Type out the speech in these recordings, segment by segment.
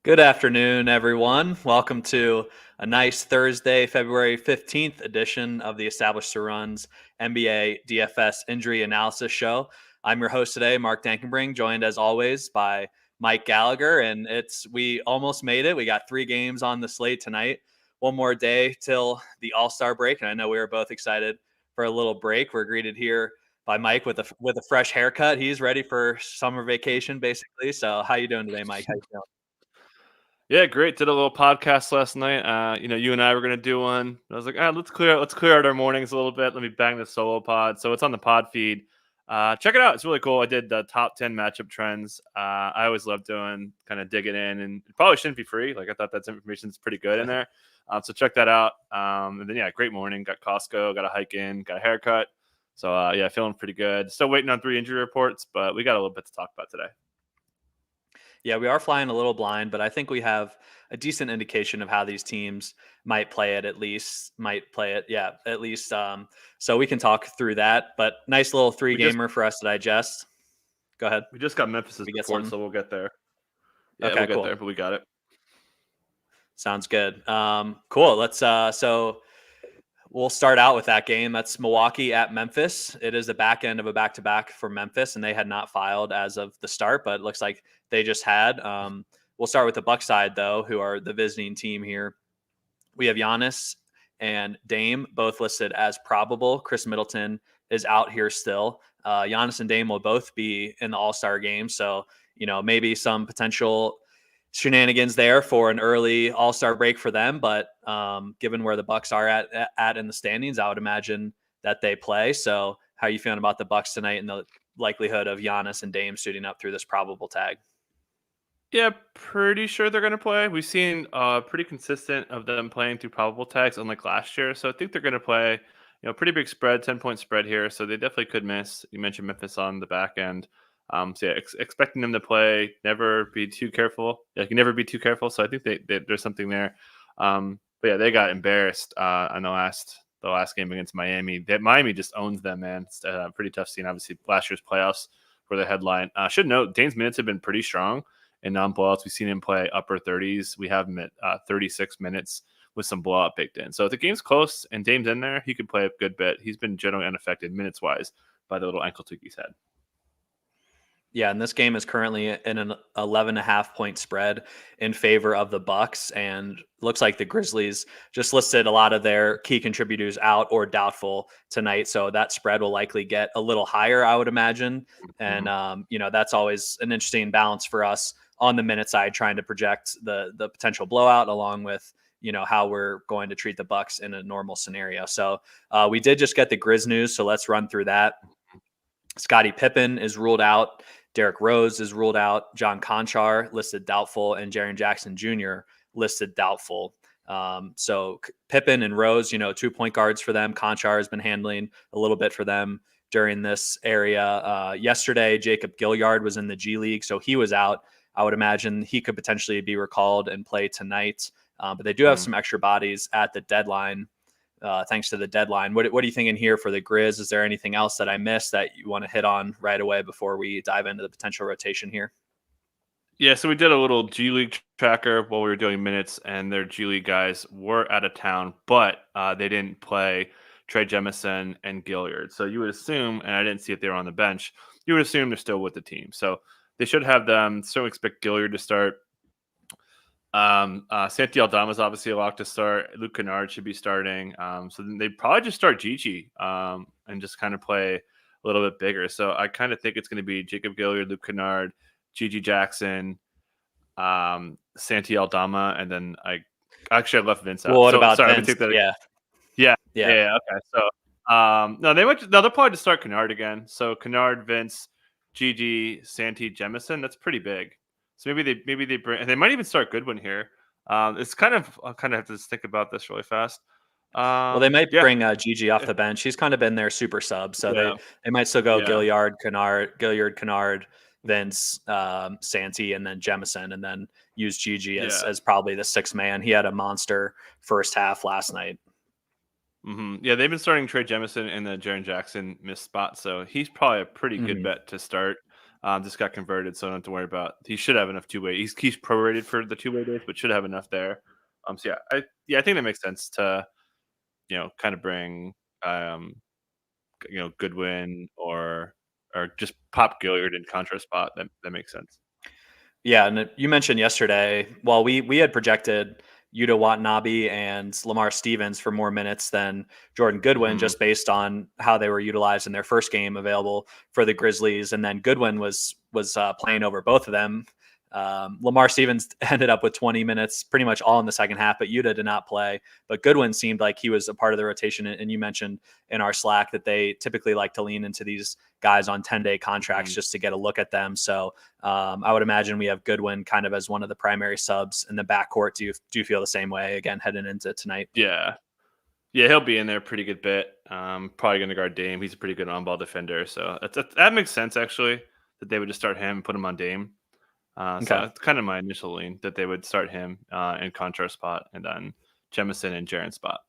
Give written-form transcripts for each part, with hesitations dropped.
Good afternoon, everyone. Welcome to a nice Thursday, February 15th edition of the Established to Runs NBA DFS Injury Analysis Show. I'm your host today, Mark Dankenbring, joined as always by Mike Gallagher. And we almost made it. We got 3 games on the slate tonight. One more day till the All-Star break. And I know we were both excited for a little break. We're greeted here by Mike with a fresh haircut. He's ready for summer vacation, basically. So how you doing today, Mike? How you feeling? Yeah, great. Did a little podcast last night. You and I were gonna do one. I was like, let's clear out our mornings a little bit. Let me bang the solo pod. So it's on the pod feed. Check it out. It's really cool. I did the top 10 matchup trends. I always love doing kind of digging in, and it probably shouldn't be free. Like I thought that information's pretty good in there. So check that out. And then great morning. Got Costco. Got a hike in. Got a haircut. So feeling pretty good. Still waiting on 3 injury reports, but we got a little bit to talk about today. Yeah, we are flying a little blind, but I think we have a decent indication of how these teams might play it at least. At least. So we can talk through that. But nice little 3-gamer for us to digest. Go ahead. We just got Memphis's report, so we'll get there. Yeah, okay, we'll get cool. there, but we got it. Sounds good. Cool. Let's so we'll start out with that game. That's Milwaukee at Memphis. It is the back end of a back-to-back for Memphis, and they had not filed as of the start, but it looks like they just had. We'll start with the Bucks side, though, who are the visiting team here. We have Giannis and Dame both listed as probable. Chris Middleton is out here still. Giannis and Dame will both be in the All-Star game, so maybe some potential shenanigans there for an early All-Star break for them. But given where the Bucks are at in the standings, I would imagine that they play. So how are you feeling about the Bucks tonight and the likelihood of Giannis and Dame suiting up through this probable tag? Yeah, pretty sure they're going to play. We've seen pretty consistent of them playing through probable tags, unlike last year. So I think they're going to play, pretty big spread, 10-point spread here. So they definitely could miss. You mentioned Memphis on the back end. Expecting them to play, never be too careful. Yeah, you can never be too careful. So I think there's something there. But yeah, they got embarrassed on the last game against Miami. Miami just owns them, man. It's a pretty tough scene. Obviously, last year's playoffs were the headline. Should note, Dame's minutes have been pretty strong in non-blowouts. We've seen him play upper 30s. We have him at 36 minutes with some blowout baked in. So if the game's close and Dame's in there, he could play a good bit. He's been generally unaffected minutes-wise by the little ankle tweak he's had. Yeah, and this game is currently in an 11.5-point spread in favor of the Bucks, and looks like the Grizzlies just listed a lot of their key contributors out or doubtful tonight. So that spread will likely get a little higher, I would imagine. And that's always an interesting balance for us on the minute side, trying to project the potential blowout along with how we're going to treat the Bucks in a normal scenario. So we did just get the Grizz news, so let's run through that. Scottie Pippen is ruled out. Derrick Rose is ruled out. John Conchar listed doubtful, and Jaren Jackson Jr. listed doubtful. So Pippen and Rose, 2 point guards for them. Conchar has been handling a little bit for them during this area. Yesterday, Jacob Gilyard was in the G League, so he was out. I would imagine he could potentially be recalled and play tonight. But they do have some extra bodies at the deadline. Thanks to the deadline. What are you thinking here for the Grizz? Is there anything else that I missed that you want to hit on right away before we dive into the potential rotation here? Yeah, so we did a little G League tracker while we were doing minutes, and their G League guys were out of town, but they didn't play Trey Jemison and Gilyard. So you would assume, and I didn't see if they were on the bench, you would assume they're still with the team. So they should have them. So expect Gilyard to start. Santi Aldama is obviously a lock to start. Luke Kennard should be starting. So then they'd probably just start Gigi and just kind of play a little bit bigger. So I kind of think it's going to be Jacob Gilyard, Luke Kennard, Gigi Jackson, Santi Aldama, and then I left Vince out. Well, what about Vince? Yeah. Okay. So they'll probably just start Kennard again. So Kennard, Vince, Gigi, Santi, Jemison. That's pretty big. So maybe they bring, and they might even start Goodwin here. It's I'll kind of have to think about this really fast. Well, they might bring Gigi off the bench. He's kind of been their super sub, so they might still go Gilyard, Kennard, Vince, Santi, and then Jemison, and then use Gigi as probably the 6th man. He had a monster first half last night. Mm-hmm. Yeah, they've been starting Trey Jemison in the Jaren Jackson missed spot, so he's probably a pretty good bet to start. Just got converted, so I don't have to worry about. He should have enough two-way. He's prorated for the two-way days, but should have enough there. So I think that makes sense to kind of bring Goodwin or just pop Gilliard in contra spot. That makes sense. Yeah, and you mentioned yesterday. Well, we had projected Yuta Watanabe and Lamar Stevens for more minutes than Jordan Goodwin, Mhm. just based on how they were utilized in their first game available for the Grizzlies, and then Goodwin was playing over both of them. Lamar Stevens ended up with 20 minutes, pretty much all in the second half, but Yuta did not play. But Goodwin seemed like he was a part of the rotation, and you mentioned in our Slack that they typically like to lean into these guys on 10-day contracts Mhm. just to get a look at them. So I would imagine we have Goodwin kind of as one of the primary subs in the backcourt. Do you feel the same way again heading into tonight? Yeah. Yeah, he'll be in there a pretty good bit. Probably going to guard Dame. He's a pretty good on-ball defender, so that makes sense actually that they would just start him and put him on Dame. So Okay, that's kind of my initial lean that they would start him in Contra spot and then Jemison in Jaren spot.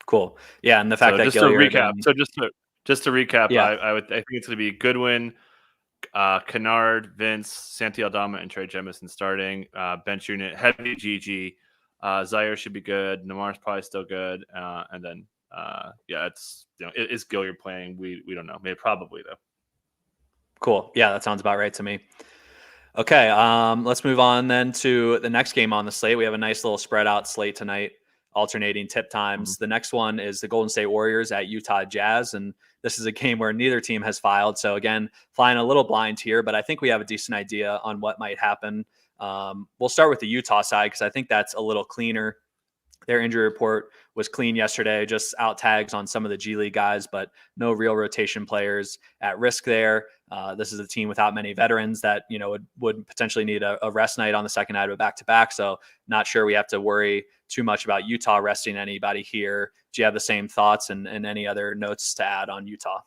cool. Yeah, and the fact So that just to Gilliard recap, and so just to recap, yeah, I think it's going to be Goodwin, Kennard, Vince, Santi Aldama, and Trey Jemison starting. Bench unit heavy GG. Zaire should be good. Namar's probably still good. And then it's is Gilliard playing? We don't know. Maybe probably though. cool. Yeah, that sounds about right to me. Okay, let's move on then to the next game on the slate. We have a nice little spread out slate tonight, alternating tip Mhm. times. The next one is the Golden State Warriors at Utah Jazz, and this is a game where neither team has filed. So again, flying a little blind here, but I think we have a decent idea on what might happen. We'll start with the Utah side because I think that's a little cleaner. Their injury report was clean yesterday, just out tags on some of the G League guys, but no real rotation players at risk there. This is a team without many veterans that would potentially need a rest night on the second night of a back-to-back. So not sure we have to worry too much about Utah resting anybody here. Do you have the same thoughts and any other notes to add on Utah?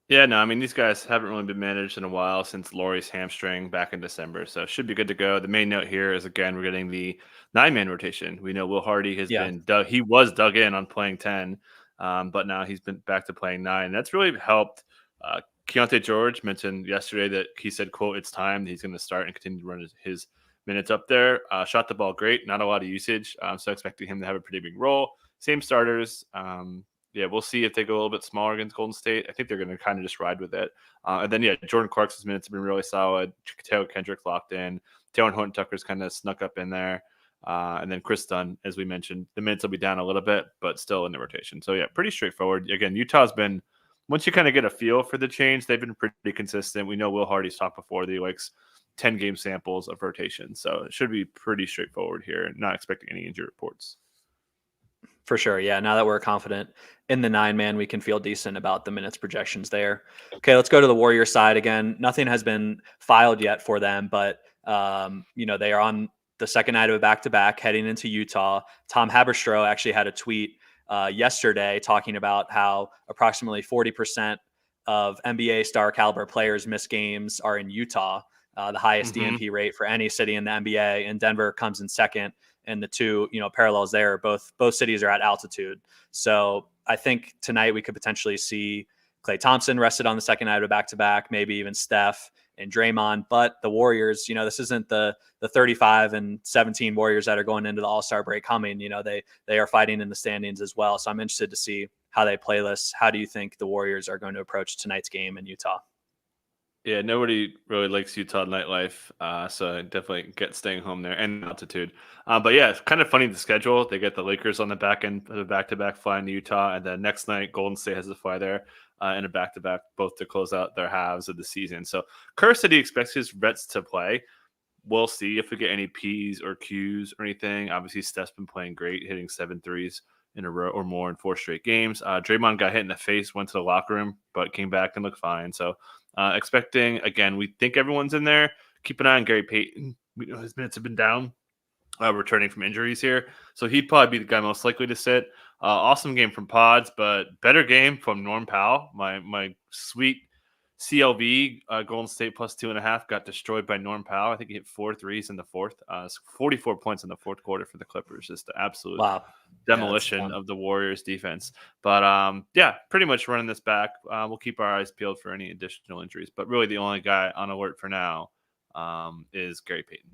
Yeah, no, I mean these guys haven't really been managed in a while since Laurie's hamstring back in December, so should be good to go. The main note here is again we're getting the 9-man rotation. We know Will Hardy has Yeah, been dug. He was dug in on playing 10, but now he's been back to playing 9. That's really helped. Keontae George mentioned yesterday that he said, "quote It's time." He's going to start and continue to run his minutes up there. Shot the ball great, not a lot of usage, so expecting him to have a pretty big role. Same starters. Yeah, we'll see if they go a little bit smaller against Golden State. I think they're going to kind of just ride with it. And then, Jordan Clarkson's minutes have been really solid. Taylor Kendrick locked in. Taylor Horton Tucker's kind of snuck up in there. And then Chris Dunn, as we mentioned, the minutes will be down a little bit, but still in the rotation. So, pretty straightforward. Again, Utah's been, once you kind of get a feel for the change, they've been pretty consistent. We know Will Hardy's talked before that he likes 10-game samples of rotation. So it should be pretty straightforward here. Not expecting any injury reports. for sure. Yeah, now that we're confident in the 9-man, we can feel decent about the minutes projections there. Okay, let's go to the Warrior side again. Nothing has been filed yet for them, but they are on the second night of a back-to-back heading into Utah. Tom Haberstroh actually had a tweet yesterday talking about how approximately 40% of NBA star caliber players miss games are in Utah, the highest Mm-hmm. DNP rate for any city in the NBA, and Denver comes in second. And the two, parallels there, both cities are at altitude. So I think tonight we could potentially see Klay Thompson rested on the second night of a back-to-back, maybe even Steph and Draymond. But the Warriors, this isn't the 35 and 17 Warriors that are going into the All-Star break coming. They are fighting in the standings as well. So I'm interested to see how they play this. How do you think the Warriors are going to approach tonight's game in Utah? Yeah, nobody really likes Utah nightlife, so I definitely get staying home there and altitude. But it's kind of funny the schedule. They get the Lakers on the back end of the back-to-back flying to Utah, and then next night Golden State has to fly there in a back-to-back, both to close out their halves of the season. So Kerr said he expects his vets to play. We'll see if we get any P's or Q's or anything. Obviously, Steph's been playing great, hitting 7 threes in a row or more in 4 straight games. Draymond got hit in the face, went to the locker room, but came back and looked fine. So expecting, again, we think everyone's in there. Keep an eye on Gary Payton. We know his minutes have been down, returning from injuries here. So he'd probably be the guy most likely to sit. Awesome game from Pods, but better game from Norm Powell, my sweet CLV, Golden State plus 2.5, got destroyed by Norm Powell. I think he hit 4 threes in the fourth. 44 points in the fourth quarter for the Clippers. Just the absolute Wow. Yeah, that's demolition of the Warriors defense. But yeah, pretty much running this back. We'll keep our eyes peeled for any additional injuries. But really the only guy on alert for now is Gary Payton.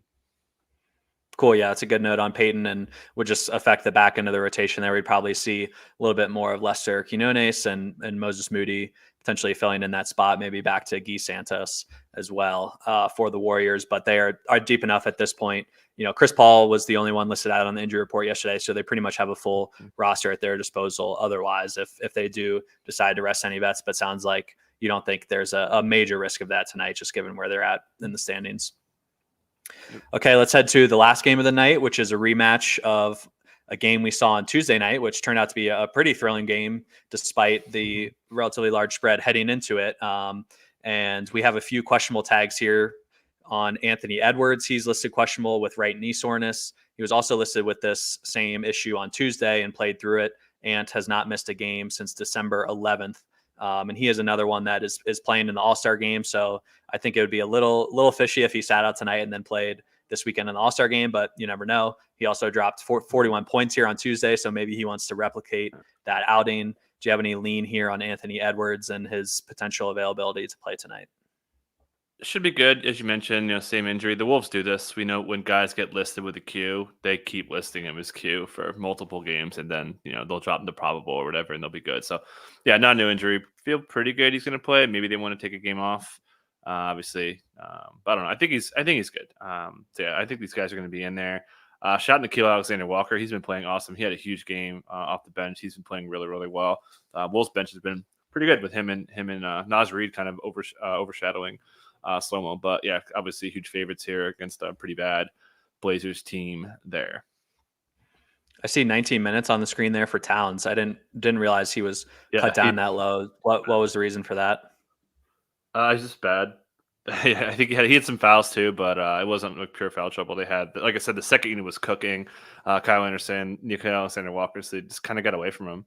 cool. Yeah, it's a good note on Peyton and would just affect the back end of the rotation there. We'd probably see a little bit more of Lester Quinones and Moses Moody potentially filling in that spot, maybe back to Guy Santos as well for the Warriors. But they are deep enough at this point. You know, Chris Paul was the only one listed out on the injury report yesterday, so they pretty much have a full roster at their disposal. Otherwise, if they do decide to rest any vets, but sounds like you don't think there's a major risk of that tonight, just given where they're at in the standings. Okay, let's head to the last game of the night, which is a rematch of a game we saw on Tuesday night, which turned out to be a pretty thrilling game despite the relatively large spread heading into it. And we have a few questionable tags here on Anthony Edwards. He's listed questionable with right knee soreness. He was also listed with this same issue on Tuesday and played through it. Ant has not missed a game since December 11th. And he is another one that is playing in the All-Star game. So I think it would be a little fishy if he sat out tonight and then played this weekend in the All-Star game, but you never know. He also dropped 41 points here on Tuesday, so maybe he wants to replicate that outing. Do you have any lean here on Anthony Edwards and his potential availability to play tonight? Should be good. As you mentioned, same injury. The Wolves do this. We know when guys get listed with a Q, they keep listing him as Q for multiple games, and then, they'll drop him to probable or whatever, and they'll be good. So, yeah, not a new injury. Feel pretty good he's going to play. Maybe they want to take a game off, obviously. But I don't know. I think he's good. So, yeah, I think these guys are going to be in there. Shout out to Nikhil Alexander-Walker. He's been playing awesome. He had a huge game off the bench. He's been playing really, really well. Wolves bench has been pretty good with him and Naz Reid kind of overshadowing Slow-mo. But yeah, obviously huge favorites here against a pretty bad Blazers team there. I see 19 minutes on the screen there for Towns. I didn't realize he was cut down that low. What was the reason for that? He's just bad. Yeah, I think he had some fouls too, but it wasn't like pure foul trouble. They had, like I said, the second unit was cooking. Kyle Anderson, Nikhil Alexander-Walker, so they just kind of got away from him.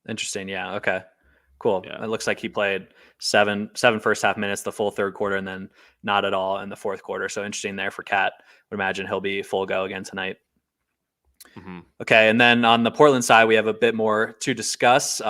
Interesting. Yeah. Okay. Cool. Yeah. It looks like he played seven first half minutes, the full third quarter, and then not at all in the fourth quarter. So interesting there for Cat. Would imagine he'll be full go again tonight. Mm-hmm. Okay, and then on the Portland side, we have a bit more to discuss.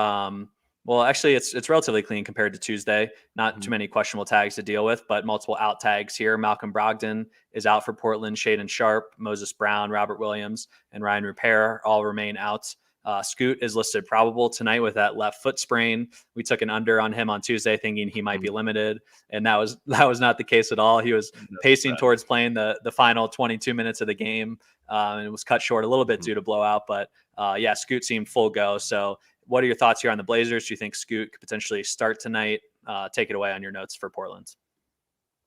Well, actually, it's relatively clean compared to Tuesday. Not too many questionable tags to deal with, but multiple out tags here. Malcolm Brogdon is out for Portland. Shaedon Sharpe, Moses Brown, Robert Williams, and Ryan Rupert all remain out. Scoot is listed probable tonight with that left foot sprain. We took an under on him on Tuesday, thinking he might be limited, and that was not the case at all. He was pacing towards playing the final 22 minutes of the game, and it was cut short a little bit due to blowout. But yeah, Scoot seemed full go. So, what are your thoughts here on the Blazers? Do you think Scoot could potentially start tonight? Take it away on your notes for Portland.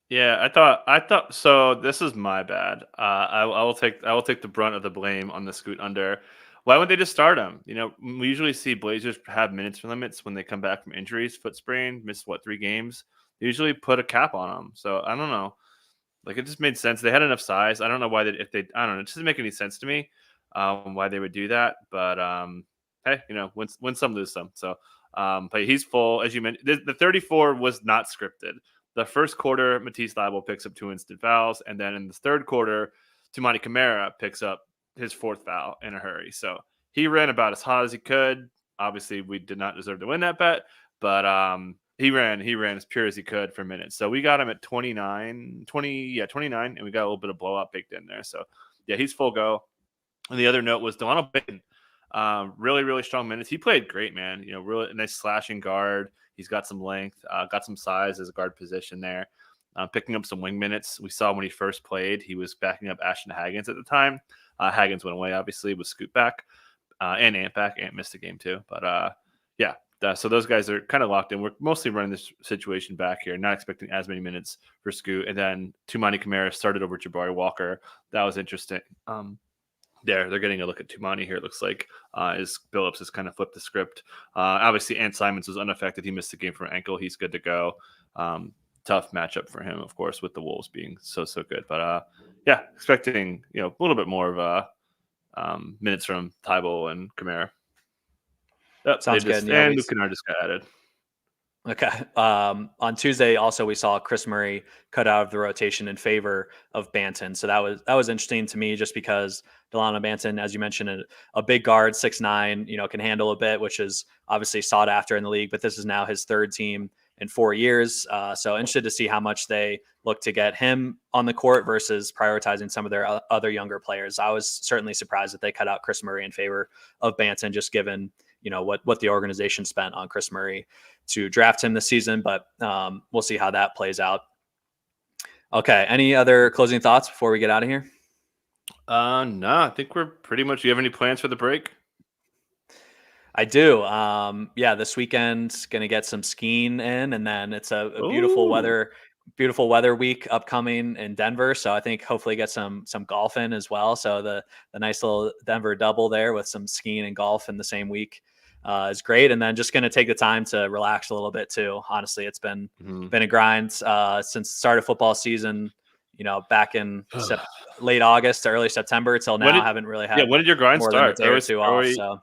Yeah, I thought so. This is my bad. I will take the brunt of the blame on the Scoot under. Why wouldn't they just start him? We usually see Blazers have minutes limits when they come back from injuries, foot sprain, missed 3 games. They usually put a cap on them. So I don't know. Like, it just made sense. They had enough size. I don't know why I don't know. It doesn't make any sense to me why they would do that. But hey, win some, lose some. So, but he's full, as you mentioned. The 34 was not scripted. The first quarter, Matisse Thybulle picks up 2 instant fouls, and then in the third quarter, Toumani Camara picks up his 4th foul in a hurry. So he ran about as hot as he could. Obviously, we did not deserve to win that bet, but he ran as pure as he could for minutes. So we got him at 29, and we got a little bit of blowout baked in there. So yeah, he's full go. And the other note was Delano Payton. Really, really strong minutes. He played great, man. Really nice slashing guard. He's got some length, got some size as a guard position there. Picking up some wing minutes. We saw when he first played, he was backing up Ashton Haggins at the time. Haggins went away, obviously, with Scoot back and Ant back. Ant missed a game too. But yeah, so those guys are kind of locked in. We're mostly running this situation back here, not expecting as many minutes for Scoot. And then Toumani Camara started over Jabari Walker. That was interesting. They're getting a look at Toumani here, it looks like, as Billups has kind of flipped the script. Obviously, Ant Simons was unaffected. He missed the game from ankle. He's good to go. Tough matchup for him, of course, with the Wolves being so good. But yeah, expecting a little bit more of minutes from Thybulle and Camara. Sounds good. And Luke Kennard just got added. Okay. On Tuesday, also we saw Chris Murray cut out of the rotation in favor of Banton. So that was interesting to me, just because Delano Banton, as you mentioned, a big guard, 6'9", can handle a bit, which is obviously sought after in the league. But this is now his third team in 4 years. So interested to see how much they look to get him on the court versus prioritizing some of their other younger players. I was certainly surprised that they cut out Chris Murray in favor of Banton, just given what the organization spent on Chris Murray to draft him this season, but we'll see how that plays out. Okay. Any other closing thoughts before we get out of here? No, I think we're pretty much. Do you have any plans for the break? I do. Yeah, this weekend going to get some skiing in, and then it's a Ooh, beautiful weather week upcoming in Denver. So I think hopefully get some golf in as well. So the nice little Denver double there with some skiing and golf in the same week is great. And then just going to take the time to relax a little bit too. Honestly, it's been a grind since the start of football season. Back in late August to early September till when now. did I haven't really yeah? had When did your grind more than a start? day or two off. So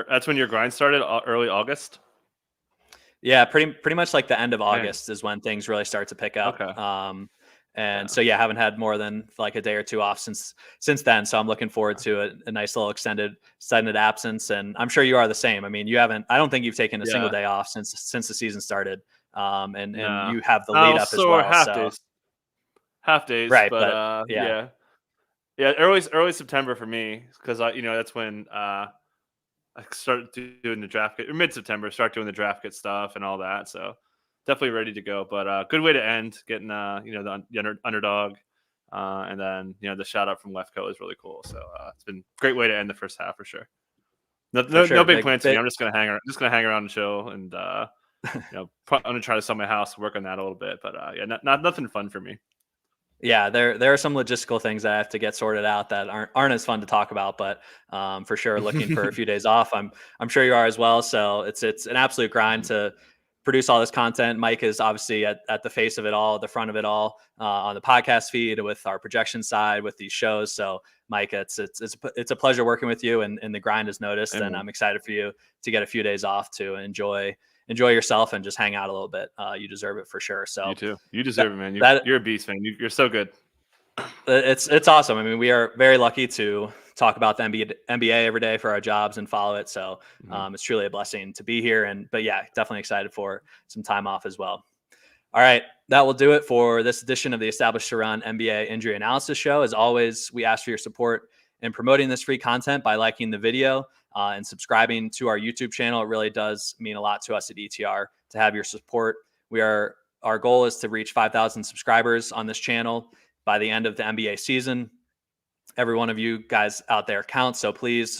That's when your grind started. Early August. yeah, pretty much like the end of Dang. August is when things really start to pick up. Okay. And Yeah. so yeah, haven't had more than like a day or two off since then. So I'm looking forward to a nice little extended absence, and I'm sure you are the same. I mean, you haven't. I don't think you've taken a single Yeah. day off since the season started. And No. you have the lead up as So well. half So days. Half days, right, but but yeah, yeah. Yeah, early September for me, because that's when I started doing the draft kit, or mid September, start doing the draft kit stuff and all that. So definitely ready to go. But good way to end, getting the underdog, and then the shout out from Lefko is really cool. So it's been a great way to end the first half for sure. No, for no, no sure. big Big, plans for me. big, I'm just gonna hang around and chill, and I'm gonna try to sell my house, work on that a little bit. But yeah, not nothing fun for me. Yeah, there are some logistical things that I have to get sorted out that aren't as fun to talk about, but for sure looking for a few days off. I'm sure you are as well. So it's an absolute grind to produce all this content. Mike is obviously at the face of it all, the front of it all, on the podcast feed with our projection side with these shows. So Mike, it's a pleasure working with you, and the grind is noticed, and Amen. I'm excited for you to get a few days off to enjoy yourself and just hang out a little bit. You deserve it for sure. You So too. You that deserve it, man. that You're a beast, man. You're so good. it's awesome. I mean, we are very lucky to talk about the NBA every day for our jobs and follow it. So Mhm. it's truly a blessing to be here. But yeah, definitely excited for some time off as well. All right, that will do it for this edition of the Established to Run NBA Injury Analysis Show. As always, we ask for your support in promoting this free content by liking the video and subscribing to our YouTube channel. It really does mean a lot to us at ETR to have your support. Our goal is to reach 5,000 subscribers on this channel by the end of the NBA season. Every one of you guys out there counts, so please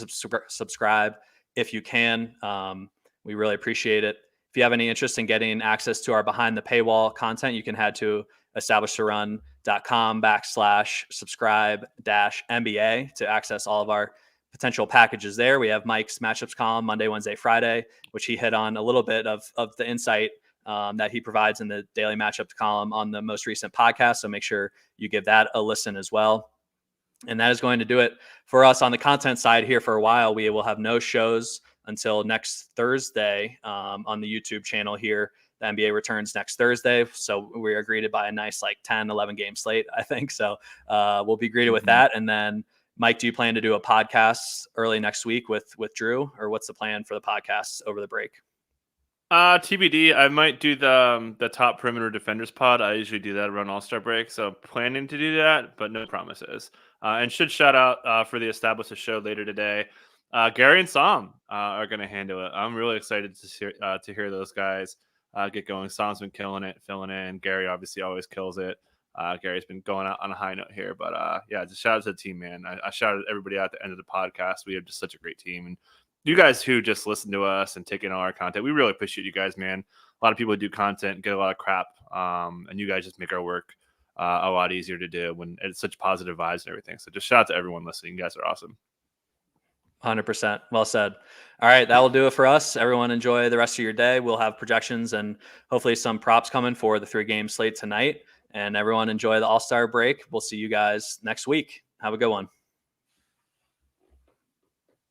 subscribe if you can. We really appreciate it. If you have any interest in getting access to our behind the paywall content, you can head to establishedtorun.com/subscribe-NBA to access all of our potential packages there. We have Mike's matchups column Monday, Wednesday, Friday, which he hit on a little bit of the insight that he provides in the daily matchup column on the most recent podcast. So make sure you give that a listen as well. And that is going to do it for us on the content side here for a while. We will have no shows until next Thursday on the YouTube channel here. The NBA returns next Thursday. So we are greeted by a nice 10, 11 game slate, I think. So we'll be greeted with that. And then, Mike, do you plan to do a podcast early next week with Drew, or what's the plan for the podcast over the break? TBD. I might do the top perimeter defenders pod. I usually do that around All-Star break, so planning to do that, but no promises. And should shout out for the Established show later today. Gary and Sam are going to handle it. I'm really excited to hear those guys get going. Sam's been killing it, filling in. Gary obviously always kills it. Gary's been going out on a high note here, but yeah, just shout out to the team, man. I shouted everybody out at the end of the podcast. We have just such a great team, and you guys who just listen to us and take in all our content, we really appreciate you guys, man. A lot of people do content, get a lot of crap, and you guys just make our work a lot easier to do when it's such positive vibes and everything. So just shout out to everyone listening. You guys are awesome. 100%. Well said. All right, that will do it for us. Everyone enjoy the rest of your day. We'll have projections and hopefully some props coming for the 3-game slate tonight. And everyone enjoy the All-Star break. We'll see you guys next week. Have a good one.